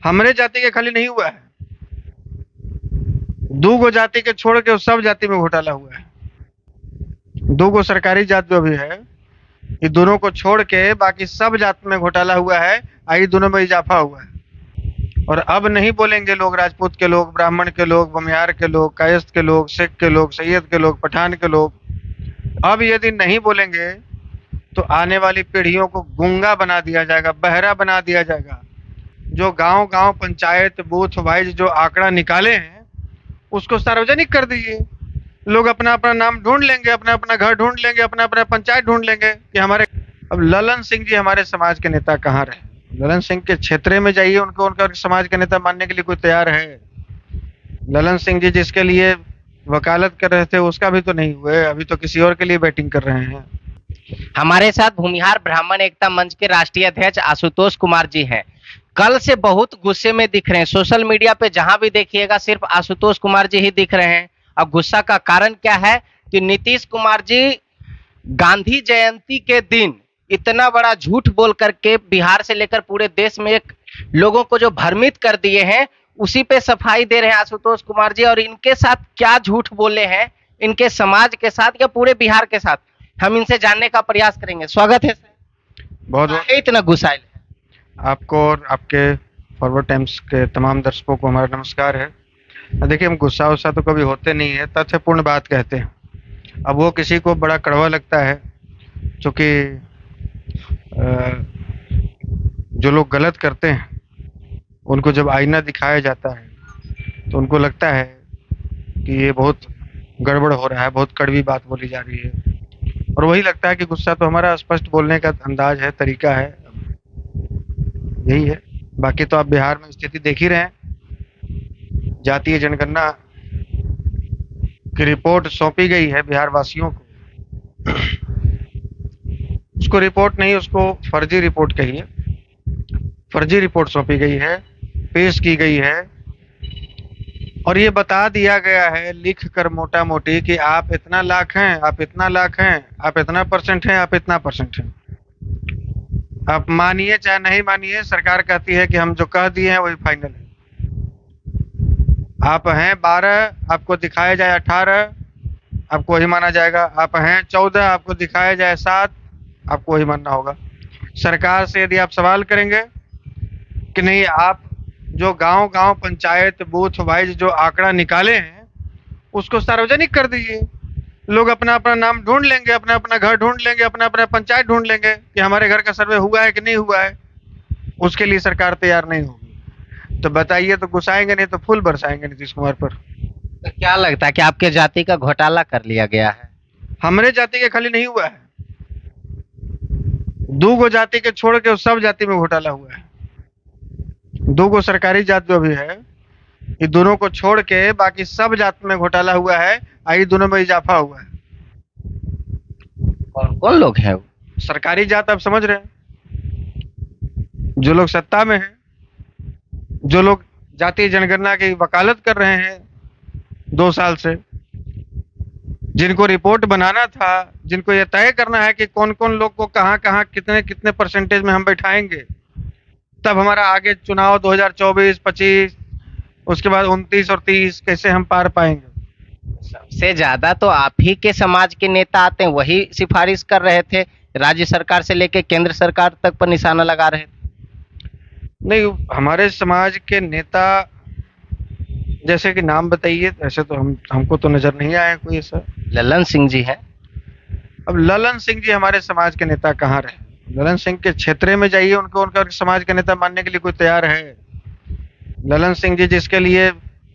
हमरे जाति के खाली नहीं हुआ है, दो गो जाति के छोड़ के सब जाति में घोटाला हुआ है। दो गो सरकारी जात जो भी है, ये दोनों को छोड़ के बाकी सब जात में घोटाला हुआ है। आई दोनों में इजाफा हुआ है। और अब नहीं बोलेंगे लोग, राजपूत के लोग, ब्राह्मण के लोग, बमियार के लोग, कायस्थ के लोग, सिख के लोग, सैयद के लोग, पठान के लोग, अब यदि नहीं बोलेंगे तो आने वाली पीढ़ियों को गूंगा बना दिया जाएगा, बहरा बना दिया जाएगा। जो गांव गांव पंचायत बूथ वाइज जो आंकड़ा निकाले हैं उसको सार्वजनिक कर दीजिए। लोग अपना अपना नाम ढूंढ लेंगे, अपना अपना घर ढूंढ लेंगे, अपना अपना पंचायत ढूंढ लेंगे कि हमारे। अब ललन सिंह जी हमारे समाज के नेता कहाँ रहे? ललन सिंह के क्षेत्र में जाइए, उनको उनका समाज के नेता मानने के लिए कोई तैयार है? ललन सिंह जी जिसके लिए वकालत कर रहे थे उसका भी तो नहीं हुए, अभी तो किसी और के लिए बैटिंग कर रहे हैं। हमारे साथ भूमिहार ब्राह्मण एकता मंच के राष्ट्रीय अध्यक्ष आशुतोष कुमार जी हैं। कल से बहुत गुस्से में दिख रहे हैं, सोशल मीडिया पे जहां भी देखिएगा सिर्फ आशुतोष कुमार जी ही दिख रहे हैं। अब गुस्सा का कारण क्या है कि नीतीश कुमार जी गांधी जयंती के दिन इतना बड़ा झूठ बोल करके बिहार से लेकर पूरे देश में एक लोगों को जो भ्रमित कर दिए हैं, उसी पे सफाई दे रहे हैं आशुतोष कुमार जी। और इनके साथ क्या झूठ बोले हैं, इनके समाज के साथ या पूरे बिहार के साथ, हम इनसे जानने का प्रयास करेंगे। स्वागत है सर। बहुत बहुत इतना गुस्साइल है आपको और आपके फॉरवर्ड टाइम्स के तमाम दर्शकों को हमारा नमस्कार है। देखिए, हम गुस्सा वुस्सा तो कभी होते नहीं है, तथ्यपूर्ण बात कहते हैं। अब वो किसी को बड़ा कड़वा लगता है, क्योंकि जो लोग गलत करते हैं उनको जब आईना दिखाया जाता है तो उनको लगता है कि ये बहुत गड़बड़ हो रहा है, बहुत कड़वी बात बोली जा रही है। और वही लगता है कि गुस्सा तो हमारा स्पष्ट बोलने का अंदाज है, तरीका है, यही है। बाकी तो आप बिहार में स्थिति देख ही रहे हैं। जातीय जनगणना की रिपोर्ट सौंपी गई है बिहार वासियों को। उसको रिपोर्ट नहीं, उसको फर्जी रिपोर्ट कहिए। फर्जी रिपोर्ट सौंपी गई है, पेश की गई है, और ये बता दिया गया है लिख कर मोटा मोटी कि आप इतना लाख हैं, आप इतना लाख हैं, आप इतना परसेंट हैं, आप इतना परसेंट हैं। आप मानिए चाहे नहीं मानिए, सरकार कहती है कि हम जो कह दिए हैं वही फाइनल है। आप हैं 12, आपको दिखाया जाए 18, आपको वही माना जाएगा। आप हैं 14, आपको दिखाया जाए 7, आपको वही मानना होगा। सरकार से यदि आप सवाल करेंगे कि नहीं, आप जो गांव गांव पंचायत बूथ वाइज जो आंकड़ा निकाले हैं उसको सार्वजनिक कर दीजिए। लोग अपना अपना नाम ढूंढ लेंगे, अपना अपना घर ढूंढ लेंगे, अपना अपना पंचायत ढूंढ लेंगे कि हमारे घर का सर्वे हुआ है कि नहीं हुआ है। उसके लिए सरकार तैयार नहीं होगी तो बताइए, तो गुस्साएंगे नहीं तो फूल बरसाएंगे नीतीश कुमार पर। तो क्या लगता है कि आपके जाति का घोटाला कर लिया गया है? हमरे जाति के खाली नहीं हुआ है, दो गो जाति के छोड़ के सब जाति में घोटाला हुआ है। दो गो सरकारी जात जो भी है, ये दोनों को छोड़ के बाकी सब जात में घोटाला हुआ है। आई दोनों में इजाफा हुआ है। कौन कौन लोग हैं वो? सरकारी जात आप समझ रहे हैं, जो लोग सत्ता में हैं, जो लोग जातीय जनगणना की वकालत कर रहे हैं 2 साल से, जिनको रिपोर्ट बनाना था, जिनको ये तय करना है कि कौन कौन लोग को कहाँ कहाँ कितने कितने परसेंटेज में हम बैठाएंगे, तब हमारा आगे चुनाव 2024, 25, उसके बाद 29 और 30 कैसे हम पार पाएंगे। सबसे ज्यादा तो आप ही के समाज के नेता आते हैं, वही सिफारिश कर रहे थे, राज्य सरकार से लेके केंद्र सरकार तक पर निशाना लगा रहे थे। नहीं, हमारे समाज के नेता जैसे कि नाम बताइए, ऐसे तो हमको तो नजर नहीं आया कोई ऐसा। ललन सिंह जी हैं। अब ललन सिंह जी हमारे समाज के नेता कहाँ रहे? ललन सिंह के क्षेत्र में जाइए, उनको उनका समाज के नेता मानने के लिए कोई तैयार है? ललन सिंह जी जिसके लिए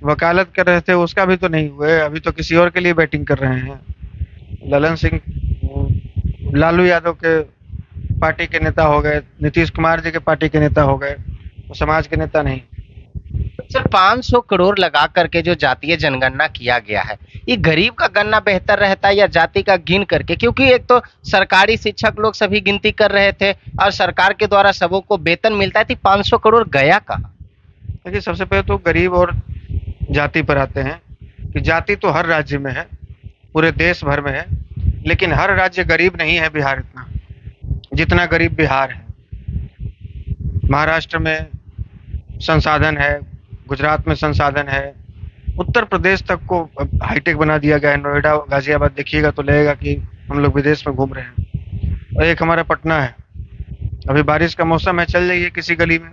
वकालत कर रहे थे उसका भी तो नहीं हुए, अभी तो किसी और के लिए बैटिंग कर रहे हैं। ललन सिंह लालू यादव के पार्टी के नेता हो गए, नीतीश कुमार जी के पार्टी के नेता हो गए, तो समाज के नेता नहीं। सर 500 करोड़ लगा करके जो जातीय जनगणना किया गया है, ये गरीब का गणना बेहतर रहता है या जाति का गिन करके? क्योंकि एक तो सरकारी शिक्षक लोग सभी गिनती कर रहे थे और सरकार के द्वारा सबों को वेतन मिलता है, तो 500 करोड़ गया कहाँ? देखिए, सबसे पहले तो गरीब और जाति पर आते हैं कि जाति तो हर राज्य में है, पूरे देश भर में है, लेकिन हर राज्य गरीब नहीं है बिहार इतना जितना गरीब बिहार है। महाराष्ट्र में संसाधन है, गुजरात में संसाधन है, उत्तर प्रदेश तक को अब हाईटेक बना दिया गया है। नोएडा, गाजियाबाद देखिएगा तो लगेगा कि हम लोग विदेश में घूम रहे हैं। और एक हमारा पटना है, अभी बारिश का मौसम है, चल जाइए किसी गली में,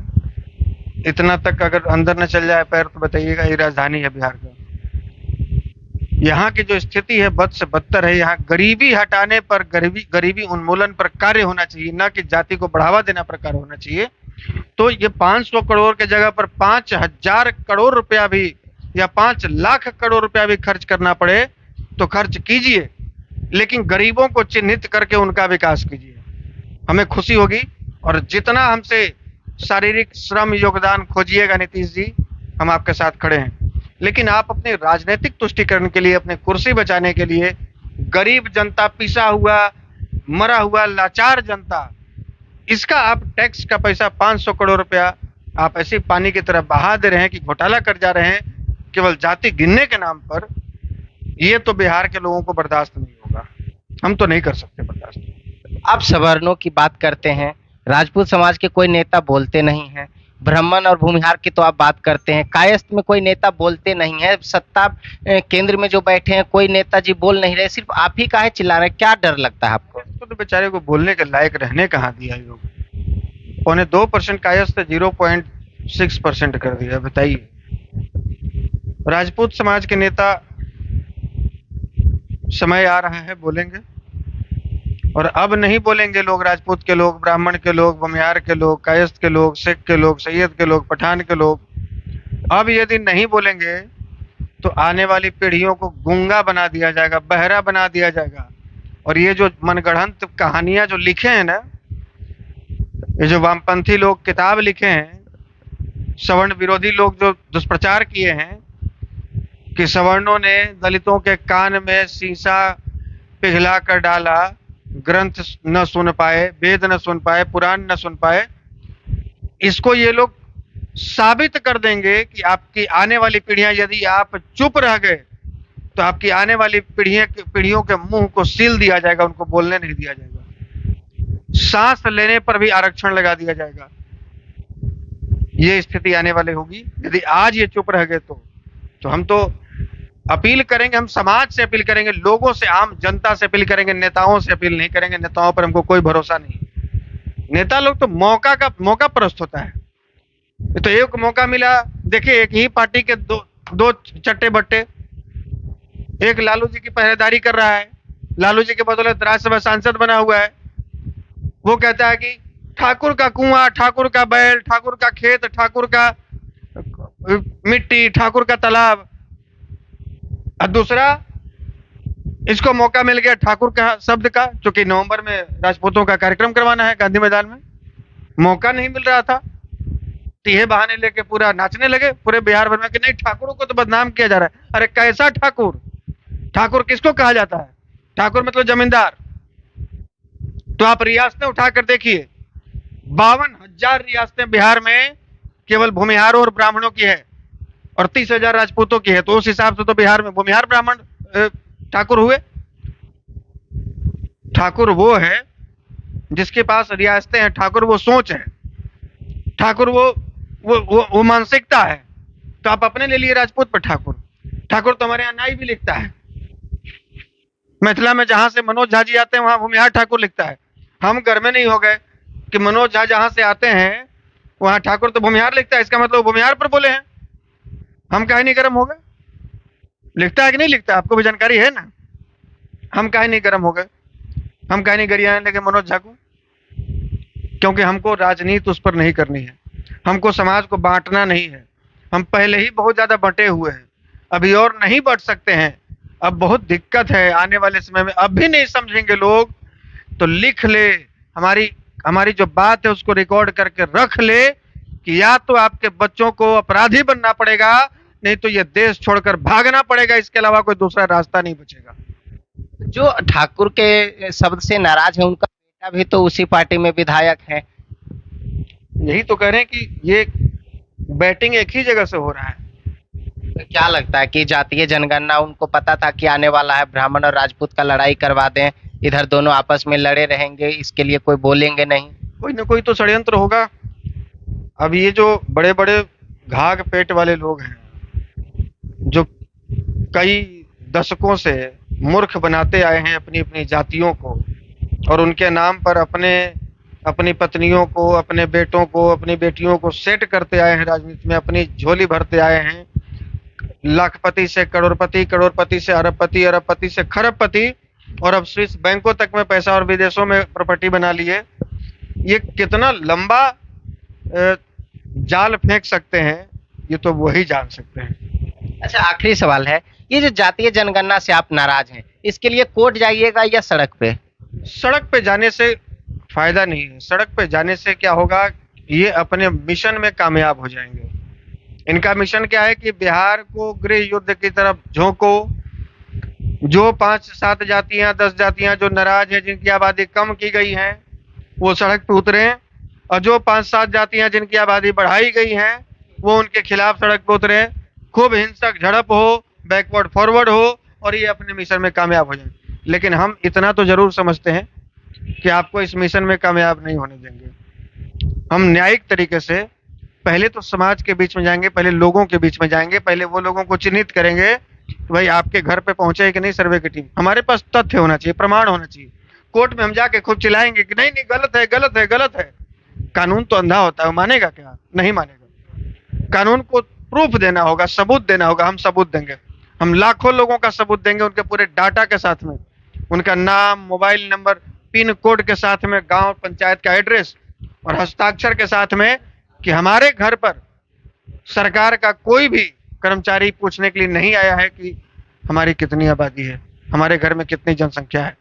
इतना तक अगर अंदर न चल जाए पैर तो बताइएगा ये राजधानी है बिहार का। यहाँ की जो स्थिति है बद से बदतर है। यहाँ गरीबी हटाने पर, गरीबी उन्मूलन पर कार्य होना चाहिए, ना कि जाति को बढ़ावा देना पर कार्य होना चाहिए। तो ये 500 करोड़ के जगह पर 5000 करोड़ रुपया भी या 5 लाख करोड़ रुपया भी खर्च करना पड़े तो खर्च कीजिए, लेकिन गरीबों को चिन्हित करके उनका विकास कीजिए, हमें खुशी होगी। और जितना हमसे शारीरिक श्रम योगदान खोजिएगा नीतीश जी, हम आपके साथ खड़े हैं। लेकिन आप अपने राजनीतिक तुष्टीकरण के लिए, अपने कुर्सी बचाने के लिए गरीब जनता, पिसा हुआ, मरा हुआ, लाचार जनता, इसका आप टैक्स का पैसा 500 करोड़ रुपया आप ऐसे पानी की तरह बहा दे रहे हैं कि घोटाला कर जा रहे हैं केवल जाति गिनने के नाम पर। ये तो बिहार के लोगों को बर्दाश्त नहीं होगा, हम तो नहीं कर सकते बर्दाश्त। आप सवर्णों की बात करते हैं, राजपूत समाज के कोई नेता बोलते नहीं हैं। ब्राह्मण और भूमिहार की तो आप बात करते हैं, कायस्थ में कोई नेता बोलते नहीं है। सत्ता केंद्र में जो बैठे हैं कोई नेताजी बोल नहीं रहे, सिर्फ आप ही काहे चिल्ला रहे हैं? क्या डर लगता है आपको? तो बेचारे को बोलने के लायक रहने कहाँ दिया ये लोग। 2.25% कायस्थ 0.6% कर दिया, बताइए। राजपूत समाज के नेता, समय आ रहा है बोलेंगे, और अब नहीं बोलेंगे लोग, राजपूत के लोग, ब्राह्मण के लोग, बमियार के लोग, कायस्थ के लोग, सिख के लोग, सैयद के लोग, पठान के लोग। अब यदि नहीं बोलेंगे तो आने वाली पीढ़ियों को गूंगा बना दिया जाएगा, बहरा बना दिया जाएगा। और ये जो मनगढ़ंत कहानियां जो लिखे हैं ना, ये जो वामपंथी लोग किताब लिखे हैं, सवर्ण विरोधी लोग जो दुष्प्रचार किए हैं कि सवर्णों ने दलितों के कान में शीशा पिघला कर डाला, ग्रंथ न सुन पाए, वेद न सुन पाए, पुराण न सुन पाए, इसको ये लोग साबित कर देंगे कि आपकी आने वाली पीढ़ियां, यदि आप चुप रह गए तो आपकी आने वाली पीढ़ियों के मुंह को सील दिया जाएगा, उनको बोलने नहीं दिया जाएगा, सांस लेने पर भी आरक्षण लगा दिया जाएगा। ये स्थिति आने वाली होगी यदि आज ये चुप रह गए तो हम तो अपील करेंगे, हम समाज से अपील करेंगे, लोगों से, आम जनता से अपील करेंगे, नेताओं से अपील नहीं करेंगे। नेताओं पर हमको कोई भरोसा नहीं। नेता लोग तो मौका परस्त होता है। तो एक मौका मिला, देखिए एक ही पार्टी के दो चट्टे बट्टे, एक लालू जी की पहरेदारी कर रहा है, लालू जी के बदौलत राज्यसभा सांसद बना हुआ है। वो कहता है कि ठाकुर का कुआं, ठाकुर का बैल, ठाकुर का खेत, ठाकुर का मिट्टी, ठाकुर का तालाब। और दूसरा, इसको मौका मिल गया ठाकुर का शब्द का, चूंकि नवंबर में राजपूतों का कार्यक्रम करवाना है गांधी मैदान में, मौका नहीं मिल रहा था, तो यह बहाने लेके पूरा नाचने लगे पूरे बिहार भर में कि नहीं, ठाकुरों को तो बदनाम किया जा रहा है। अरे कैसा ठाकुर? ठाकुर किसको कहा जाता है? ठाकुर मतलब जमींदार। तो आप रियासतें उठाकर देखिए, 52,000 रियासतें बिहार में केवल भूमिहारों और ब्राह्मणों की है, और 30,000 राजपूतों की है। तो उस हिसाब से तो बिहार में भूमिहार ब्राह्मण ठाकुर हुए। ठाकुर वो है जिसके पास रियासतें हैं, ठाकुर वो सोच है, ठाकुर वो मानसिकता है। तो आप अपने ले लिए राजपूत पर ठाकुर। ठाकुर तो हमारे यहाँ नाई भी लिखता है, मिथिला में जहां से मनोज झा जी आते हैं वहां भूमिहार ठाकुर लिखता है। हम घर में नहीं हो गए कि मनोज झा जहां से आते हैं वहां ठाकुर तो भूमिहार लिखता है, इसका मतलब भूमिहार पर बोले हैं। हम काहे नहीं गर्म हो गए? लिखता है कि नहीं लिखता? आपको भी जानकारी है ना। हम काहे नहीं गर्म हो गए? हम काहे नहीं गरियाने लगे मनोज झा को? क्योंकि हमको राजनीति उस पर नहीं करनी है, हमको समाज को बांटना नहीं है। हम पहले ही बहुत ज्यादा बंटे हुए हैं, अभी और नहीं बढ़ सकते हैं। अब बहुत दिक्कत है आने वाले समय में। अब भी नहीं समझेंगे लोग तो लिख ले, हमारी जो बात है उसको रिकॉर्ड करके रख ले कि या तो आपके बच्चों को अपराधी बनना पड़ेगा, नहीं तो ये देश छोड़कर भागना पड़ेगा। इसके अलावा कोई दूसरा रास्ता नहीं बचेगा। जो ठाकुर के शब्द से नाराज है, उनका बेटा भी तो उसी पार्टी में विधायक है। यही तो कह रहे हैं कि ये बैटिंग एक ही जगह से हो रहा है। तो क्या लगता है कि जातीय जनगणना, उनको पता था कि आने वाला है, ब्राह्मण और राजपूत का लड़ाई करवा दें, इधर दोनों आपस में लड़े रहेंगे, इसके लिए कोई बोलेंगे नहीं? कोई ना कोई तो षड्यंत्र होगा। अब ये जो बड़े बड़े घाघ पेट वाले लोग हैं, जो कई दशकों से मूर्ख बनाते आए हैं अपनी अपनी जातियों को, और उनके नाम पर अपनी पत्नियों को, अपने बेटों को, अपनी बेटियों को सेट करते आए हैं राजनीति में, अपनी झोली भरते आए हैं। लाखपति से करोड़पति, करोड़पति से अरबपति, अरबपति से खरबपति, और अब स्विस बैंकों तक में पैसा और विदेशों में प्रॉपर्टी बना लिए। ये कितना लंबा जाल फेंक सकते हैं, ये तो वही जान सकते हैं। अच्छा, आखिरी सवाल है, ये जो जातीय जनगणना से आप नाराज हैं, इसके लिए कोर्ट जाइएगा या सड़क पे? सड़क पे जाने से फायदा नहीं है। सड़क पे जाने से क्या होगा, ये अपने मिशन में कामयाब हो जाएंगे। इनका मिशन क्या है कि बिहार को गृह युद्ध की तरफ झोंको। जो 5-7 जातियां, 10 जातियां जो नाराज हैं, जिनकी आबादी कम की गई है, वो सड़क पे उतरे, और जो 5-7 जातियां जिनकी आबादी बढ़ाई गई है, वो उनके खिलाफ सड़क पे उतरे। खूब हिंसक झड़प हो, बैकवर्ड फॉरवर्ड हो, और ये अपने मिशन में कामयाब हो जाए। लेकिन हम इतना तो जरूर समझते हैं कि आपको इस मिशन में कामयाब नहीं होने देंगे। हम न्यायिक तरीके से पहले तो समाज के बीच में जाएंगे, पहले लोगों के बीच में जाएंगे, पहले वो लोगों को चिन्हित करेंगे कि भाई आपके घर पे पहुंचे कि नहीं सर्वे की टीम। हमारे पास तथ्य होना चाहिए, प्रमाण होना चाहिए। कोर्ट में हम जाके खूब चिल्लाएंगे कि नहीं नहीं, गलत है, गलत है, गलत है। कानून तो अंधा होता है, वो मानेगा क्या? नहीं मानेगा। कानून को प्रूफ देना होगा, सबूत देना होगा। हम सबूत देंगे, हम लाखों लोगों का सबूत देंगे, उनके पूरे डाटा के साथ में, उनका नाम, मोबाइल नंबर, पिन कोड के साथ में, गांव पंचायत का एड्रेस, और हस्ताक्षर के साथ में कि हमारे घर पर सरकार का कोई भी कर्मचारी पूछने के लिए नहीं आया है कि हमारी कितनी आबादी है, हमारे घर में कितनी जनसंख्या है,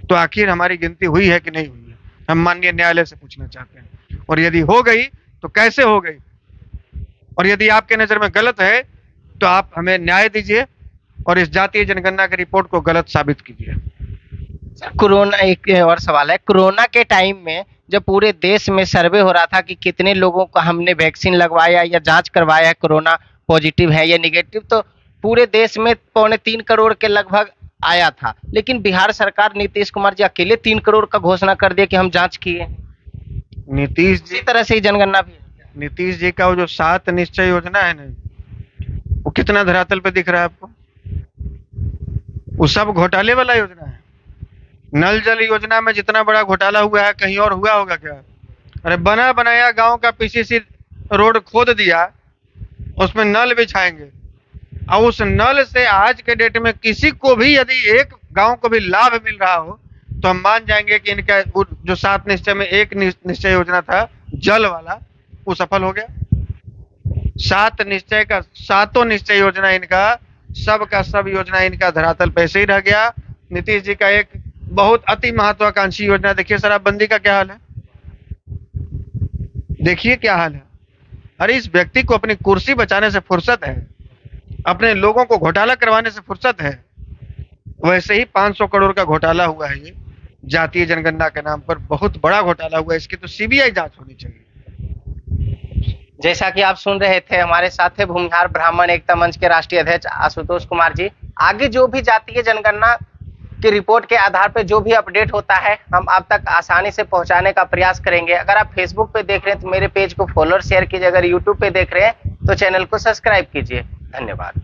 तो आखिर हमारी गिनती हुई है कि नहीं हुई है। हम माननीय न्यायालय से पूछना चाहते हैं, और यदि हो गई तो कैसे हो गई, और यदि आपके नजर में गलत है तो आप हमें न्याय दीजिए और इस जातीय जनगणना की रिपोर्ट को गलत साबित कीजिए। कोरोना, एक और सवाल है, कोरोना के टाइम में जब पूरे देश में सर्वे हो रहा था कि कितने लोगों को हमने वैक्सीन लगवाया या जांच करवाया है, कोरोना पॉजिटिव है या निगेटिव, तो पूरे देश में 3.25 करोड़ के लगभग आया था। लेकिन बिहार सरकार, नीतीश कुमार जी अकेले 3 करोड़ का घोषणा कर दिया कि हम जांच किए। नीतीश जी, इसी तरह से ही जनगणना भी। नीतीश जी का वो जो 7 निश्चय योजना है ना, वो कितना धरातल पे दिख रहा है आपको? वो सब घोटाले वाला योजना है। नल जल योजना में जितना बड़ा घोटाला हुआ है, कहीं और हुआ होगा क्या? अरे बना बनाया गांव का पीसीसी रोड खोद दिया, उसमें नल बिछाएंगे, और उस नल से आज के डेट में किसी को भी यदि एक गांव को भी लाभ मिल रहा हो तो हम मान जाएंगे कि इनका जो 7 निश्चय में एक निश्चय योजना था जल वाला, वो सफल हो गया। 7 निश्चय का 7 निश्चय योजना इनका, सब का सब योजना इनका धरातल पे ऐसे ही रह गया। नीतीश जी का एक बहुत अति महत्वाकांक्षी योजना, देखिए शराबबंदी का क्या हाल है, देखिए क्या हाल है। अरे इस व्यक्ति को अपनी कुर्सी बचाने से फुर्सत है, अपने लोगों को घोटाला करवाने से फुर्सत है। वैसे ही 500 करोड़ का घोटाला हुआ है, ये जातीय जनगणना के नाम पर बहुत बड़ा घोटाला हुआ है। इसकी तो सीबीआई जांच होनी चाहिए। जैसा कि आप सुन रहे थे, हमारे साथ थे भूमिहार ब्राह्मण एकता मंच के राष्ट्रीय अध्यक्ष आशुतोष कुमार जी। आगे जो भी जातीय जनगणना की रिपोर्ट के आधार पर जो भी अपडेट होता है, हम आप तक आसानी से पहुंचाने का प्रयास करेंगे। अगर आप फेसबुक पे देख रहे हैं तो मेरे पेज को फॉलो और शेयर कीजिए। अगर यूट्यूब पे देख रहे हैं तो चैनल को सब्सक्राइब कीजिए। धन्यवाद।